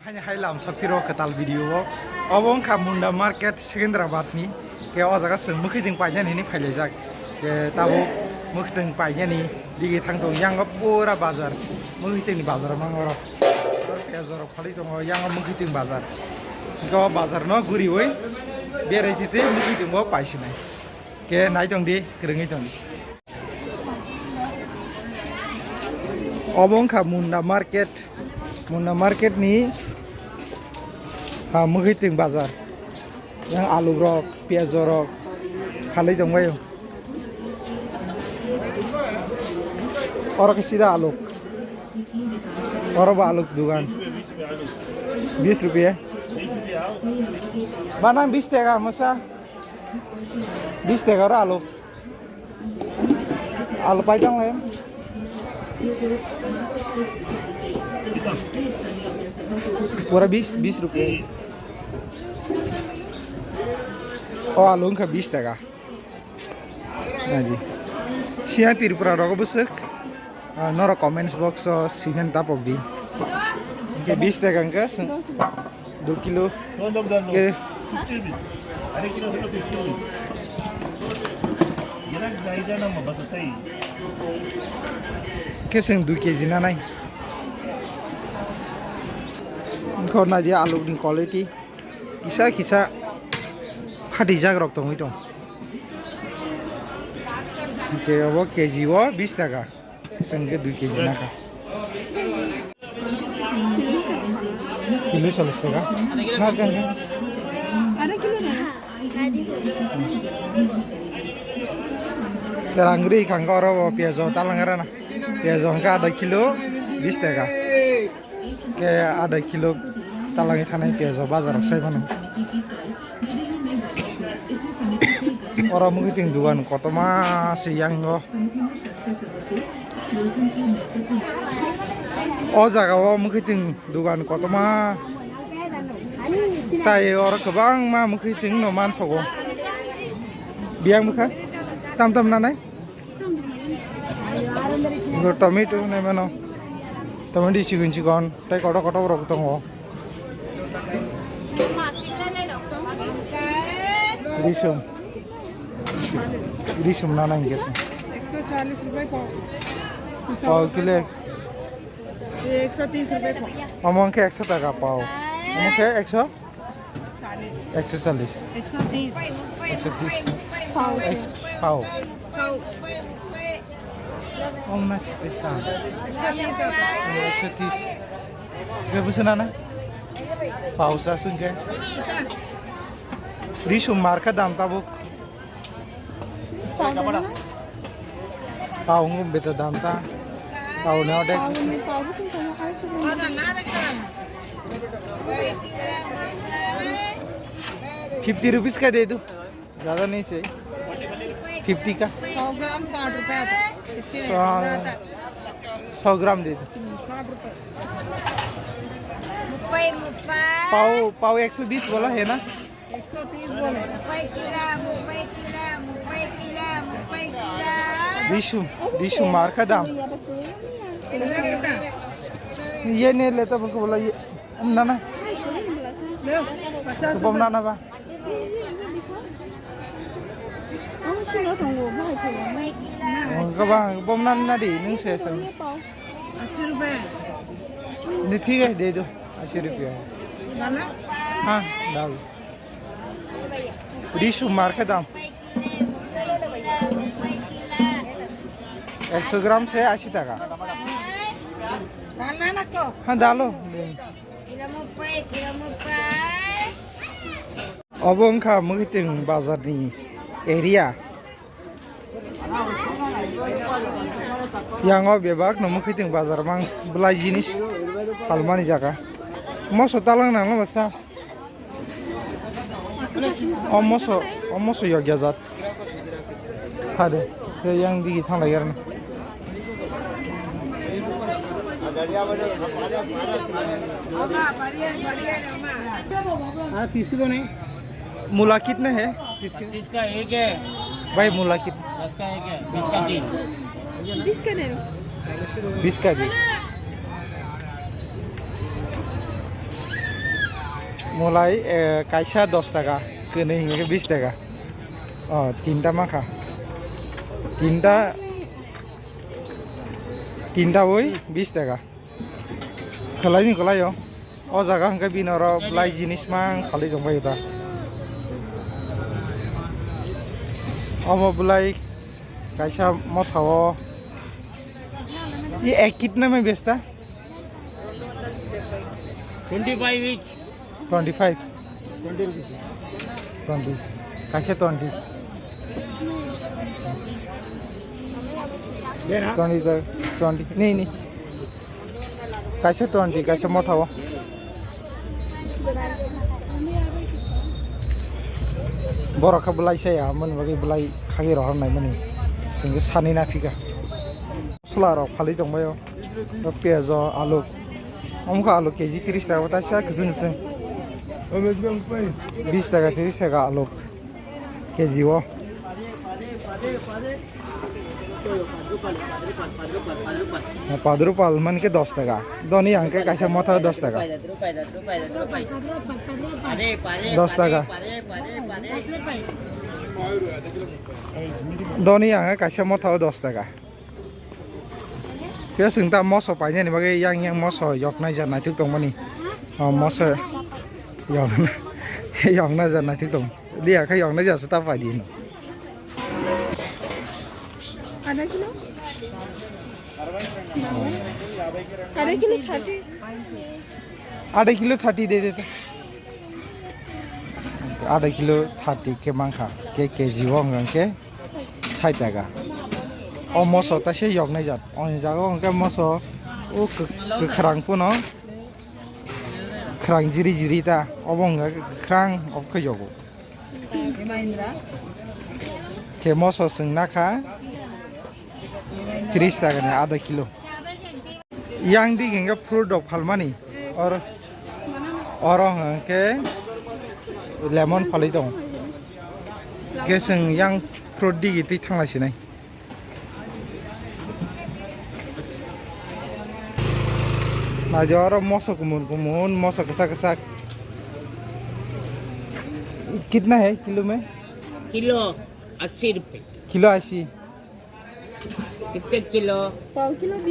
Hanya highlam sapiro ketal video obong ka monda market Secundrabad ni ke o jaga sung mukhiding paina ni phailajak ke tabo mukhiding paina ni digi thangtong yang pura bazar mukhiding ni bazar mangoro pezor phali tong yang mukhiding bazar ko bazar no guri oi berai thite mukhiding bo paisinai ke nai tong di krengi tong obong ka monda market ni muikwthwng bazar yang alu rok piaz rok khalai dongbayo orang sida aluk orang aluk dukan 20 rupiah mana 20 টাকা masa 20 টাকা alu paitang lah पूरा 20 रुपये और आलू का 20 টাকা हाँ जी सिया त्रिपुरा रगो बसक नोरा कमेंट्स बॉक्स सीजन ताप दी के 20 টাকা का 2 किलो के के संग 2 केजी ना नहीं इनको ना दिया आलू की क्वालिटी किसा फाटी जाग रख तो मुझे के वो केजी वो 20 টাকা संगे 2 केजी ना का किलो 40 টাকা ना kan ada kilo ना kerangri kangkoro piazo talangara na piazo का आधा किलो 20 টাকা के आधा किलो talangi थानाय पियाज बाजार साइबानो orang muikwthwng dugan kotoma siyang no o jaga o muikwthwng dugan kotoma tai orang kebang ma muikwthwng no mansogo biang mukha tam nanai tomato nai mano tomato cikon tai koto rok tongo Risum ना नहीं कैसे 140 रुपए पाव kilo 130 रुपए अमों के 100 টাকা पाव अमों के 140 130 पाव 100 om nasi pesta 130 gue pesen ना पाव सा सुनके Risum marka दाम tabuk tahu ngum beta damta tahu ne odek 50 rupees का दे दो ज़्यादा नहीं चाहिए 50 का 100 ग्राम 60 रुपए 100 ग्राम दे दो 60 रुपए पाव 120 बोला है ना 130 बोले Risum marka दाम ये नहीं लेता बल्कि बोला ये नाना तो बम नाना बा कबां बम नाना ना दी नूं से 80 रुपए नहीं ठीक है दे दो 80 रुपया डाला हाँ डाल Risum marka दाम 100 ग्राम से 80 টাকা डालना ना को हाँ डालो obong ka muikwthwng bazar ni area yang o bebak no muikwthwng bazar mang belai jinis palmani jaga moso talang nang masa omoso yo gazat hade yang di thanglai garna किसको नहीं मूला कितने है 25 का एक है भाई मूला कितने 10 का एक है 20 का 3 20 का नहीं 20 का दी mulai kaisa 10 টাকা kene hinga 20 টাকা tinta maka tinta oi 20 টাকা khalai ni kolai yo o jaga hangka binoro blai jinis mang khali jongbai ta omo blai kaisa mothao ये एक कितना में बेचता 25 each. 25 20 कैसे 20 20 नहीं कैसे 20 कैसे मोटा हो बरक बुलाई से या मन बगे बुलाई खागे रहा नहीं मनी सिंगे सानी ना फिका मसला रहा खाली दंग बायो प्याज आलू हमका आलू केजी 30 টাকা बतासा गोजों जों 20 টাকা 30 টাকা आलू केजी वो padrupal man ke 10 টাকা doni angke kaisa motha 10 টাকা 10 টাকা doni angke kaisa motha 10 টাকা ke singta moso paine ni bage yang moso yok nai jan nai thuk tong mani moso yok na jan nai thuk tong dia kha yok na jan sta pai din आधा kilo 30 आधा kilo 30 दे देता आधा kilo 30 के मांखा के KG वंग के 60 টাকা o moso ta se yok nai jat on jago ke moso o krang puno krang jiri ta obong krang of ke yogo ke moso sing na kha 30 টাকা ने आधा kilo yang di genga fruit dok phalmani or ke lemon phalai dong ke sing yang fruit di ti thangla sinai na jor moso kumun moso kesak कितना है kilo में kilo 80 रुपए kilo 80 कितने kilo पाव kilo 20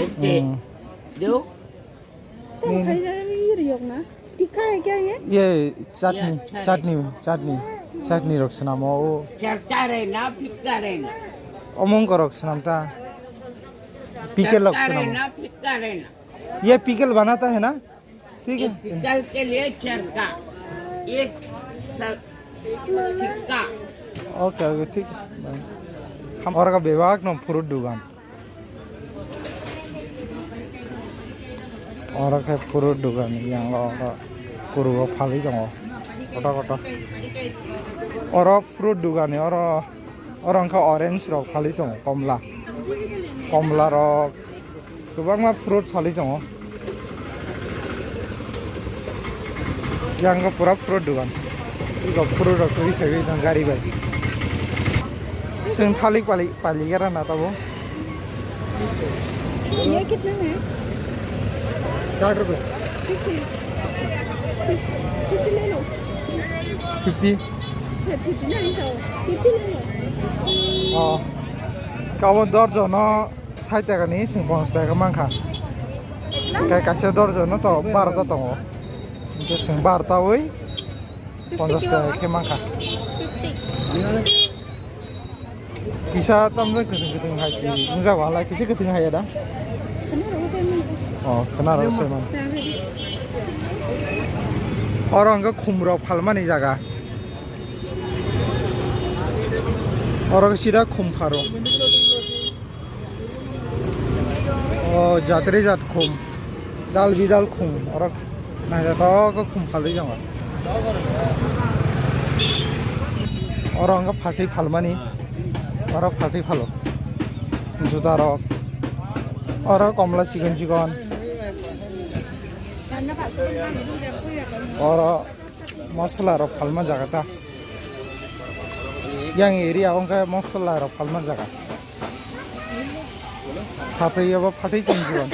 okay दो तो खाई जाएगी ये रियोग ना तीखा है क्या ये चटनी रखना मो चरता रहना फिक्का रहना अमंग को रखना ता पिकल रखना रहना फिक्का रहना ये पिकल बनाता है ना ठीक है पिकल के लिए चरका ये फिक्का ओके ठीक है हम और का विभाग न फ्रूट दुकान और का फ्रूट दुकान yang kuru phali dong kota और फ्रूट दुकान और का ऑरेंज रok phali dong कमला रok गोबां मा फ्रूट phali dong yang का पूरा फ्रूट दुकान इको फ्रूट रok रिखाबि दं गाड़ी बाय जों थालिक पाली गेरा ना तबो ये कितने में 60 रुपए 50 ले लो 50 50 नहीं जाओ 50 ले लो गाव दर्जन 60 টাকা नि जों 50 টাকা मांखा गासे दर्जन तो 12 ता दङ जों 12 ता ओइ 50 টাকা के मांखा किसा तमजों गोथों हायसि जावालाय किसे गोथों हाया दा खोनारो सेमन और अंग खुमरा फालमानि जागा और सीधा खुम खारो जातरे जात खुम दाल बिदाल खुम और नाया तो खुम फालै जागा और अंग फाटै फालमानि और फाटै फालो जुदा रक और कमला चिकन और मसला रक फालमा जागाता yang एरिया उनका मसला रक फालमा जागा फाटै अब फाटै chicken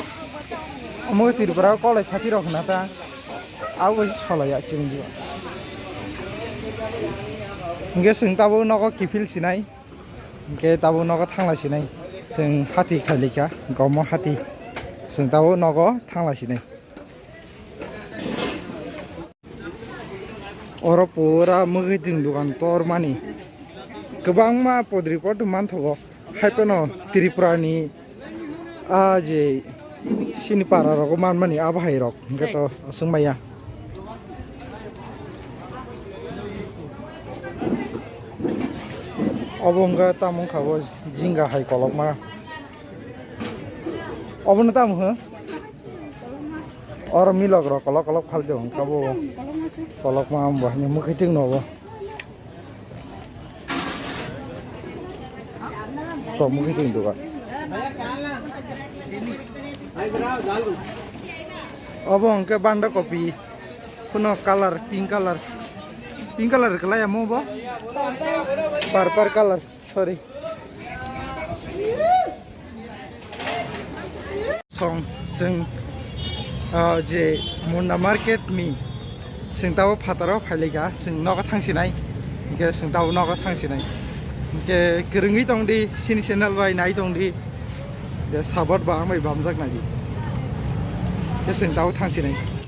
Amo tirpura kolai phati rok na ta aw solaya chimji nge sing tabo nogo kifil sinai nge tabo nogo thangla sinai sing hati khalika gomo hati sing tabo nogo thangla sinai oro pura muikwthwng dukan tor mani gobang ma podripot manthogo haipeno tripura ni je sini para rok manmani abahai rok nge to sungmaya obongga tamung khabo jinga hai kolokma obon tam ho or milok ro kolok kolok phal de kabo kolokma am bahni muikwthwng nobo to muikwthwng dukan obong ke banda kopi kuno color pink color kelaya mo bo purple color sorry song sing je monda market mi sing tawo phataro phailega sing nogo thangsinai ke sing tawo nogo thangsinai ke geringi tongdi sini channel bai nai tongdi de sabot ba mai bamjak nai ke sing tawo thangsinai